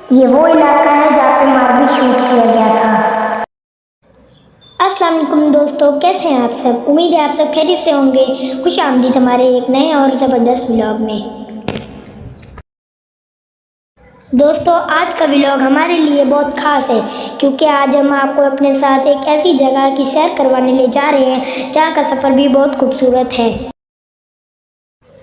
ये वो इलाका है जहाँ पे मार्वी शूट किया गया था। अस्सलाम वालेकुम दोस्तों, कैसे हैं आप सब। उम्मीद है आप सब खैरियत से होंगे। खुश आमदीद हमारे एक नए और ज़बरदस्त व्लॉग में। दोस्तों, आज का व्लॉग हमारे लिए बहुत ख़ास है क्योंकि आज हम आपको अपने साथ एक ऐसी जगह की सैर करवाने ले जा रहे हैं जहाँ का सफ़र भी बहुत खूबसूरत है।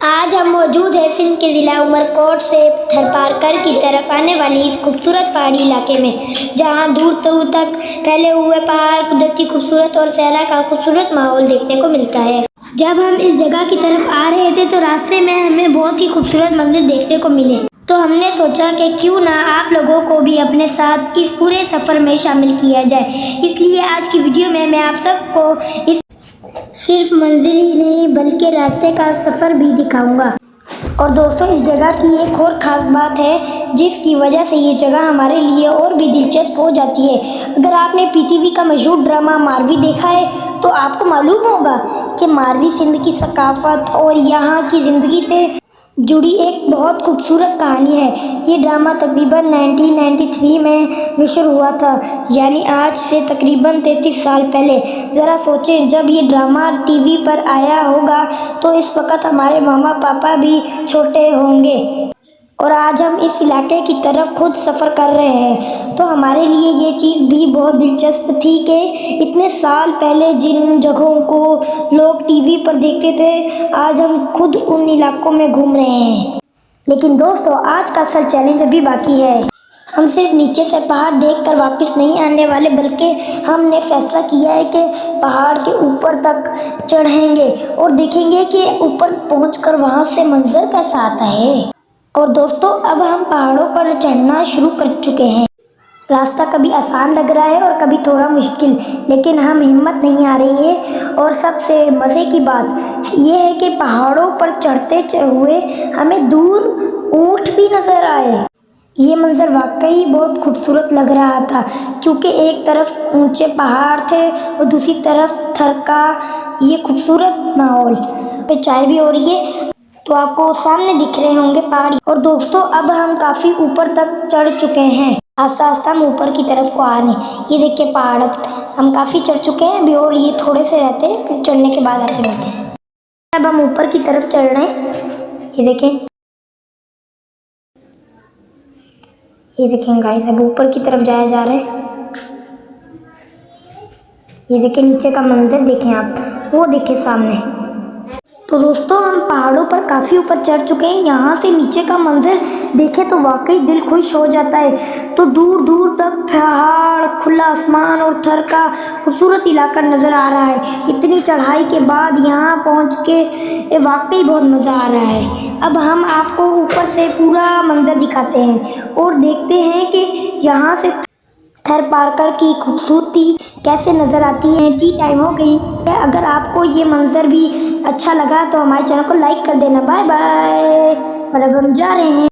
आज हम मौजूद हैं सिंध के ज़िला उमरकोट से थरपारकर की तरफ आने वाली इस खूबसूरत पहाड़ी इलाके में, जहां दूर दूर तक फैले हुए पहाड़, कुदरती खूबसूरत और सहरा का खूबसूरत माहौल देखने को मिलता है। जब हम इस जगह की तरफ आ रहे थे तो रास्ते में हमें बहुत ही खूबसूरत मंदिर देखने को मिले, तो हमने सोचा कि क्यों ना आप लोगों को भी अपने साथ इस पूरे सफ़र में शामिल किया जाए। इसलिए आज की वीडियो में मैं आप सबको इस सिर्फ मंजिल ही नहीं बल्कि रास्ते का सफ़र भी दिखाऊंगा। और दोस्तों, इस जगह की एक और ख़ास बात है जिसकी वजह से ये जगह हमारे लिए और भी दिलचस्प हो जाती है। अगर आपने पीटीवी का मशहूर ड्रामा मारवी देखा है तो आपको मालूम होगा कि मारवी सिंध की सकाफत और यहाँ की ज़िंदगी से जुड़ी एक बहुत खूबसूरत कहानी है। ये ड्रामा तकरीबन 1993 में नशर हुआ था, यानी आज से तकरीबन 33 साल पहले। ज़रा सोचें, जब ये ड्रामा टीवी पर आया होगा तो इस वक्त हमारे मामा पापा भी छोटे होंगे और आज हम इस इलाके की तरफ खुद सफ़र कर रहे हैं। तो हमारे लिए ये चीज़ भी बहुत दिलचस्प थी कि इतने साल पहले जिन जगहों को लोग टीवी पर देखते थे, आज हम खुद उन इलाकों में घूम रहे हैं। लेकिन दोस्तों, आज का असल चैलेंज अभी बाकी है। हम सिर्फ नीचे से पहाड़ देखकर वापस नहीं आने वाले, बल्कि हमने फैसला किया है कि पहाड़ के ऊपर तक चढ़ेंगे और देखेंगे कि ऊपर पहुंचकर वहां से मंजर कैसा आता है। और दोस्तों, अब हम पहाड़ों पर चढ़ना शुरू कर चुके हैं। रास्ता कभी आसान लग रहा है और कभी थोड़ा मुश्किल, लेकिन हम हिम्मत नहीं हारेंगे। और सबसे मज़े की बात यह है कि पहाड़ों पर चढ़ते हुए हमें दूर ऊंट भी नज़र आए। ये मंजर वाकई बहुत खूबसूरत लग रहा था क्योंकि एक तरफ ऊंचे पहाड़ थे और दूसरी तरफ थर का ये खूबसूरत माहौल। पे चाय भी हो रही है तो आपको सामने दिख रहे होंगे पहाड़। और दोस्तों, अब हम काफ़ी ऊपर तक चढ़ चुके हैं। आस्ता आस्ता हम ऊपर की तरफ को आ रहे हैं। ये देखिए पहाड़, हम काफ़ी चढ़ चुके हैं अभी और ये थोड़े से रहते हैं, फिर चढ़ने के बाद आपसे मिलते हैं। अब हम ऊपर की तरफ चढ़ रहे हैं। ये देखें गाइस, अब ऊपर की तरफ जाया जा रहा है। ये देखें नीचे का मंजर, देखें आप, वो देखें सामने। तो दोस्तों, हम पहाड़ों पर काफ़ी ऊपर चढ़ चुके हैं। यहाँ से नीचे का मंजर देखें तो वाकई दिल खुश हो जाता है। तो दूर दूर तक पहाड़, खुला आसमान और थर का खूबसूरत इलाका नज़र आ रहा है। इतनी चढ़ाई के बाद यहाँ पहुँच के वाकई बहुत मज़ा आ रहा है। अब हम आपको ऊपर से पूरा मंजर दिखाते हैं और देखते हैं कि यहाँ से थरपारकर की खूबसूरती कैसे नज़र आती है। टी टाइम हो गई है। अगर आपको ये मंजर भी अच्छा लगा तो हमारे चैनल को लाइक कर देना। Bye bye. और अब हम जा रहे हैं।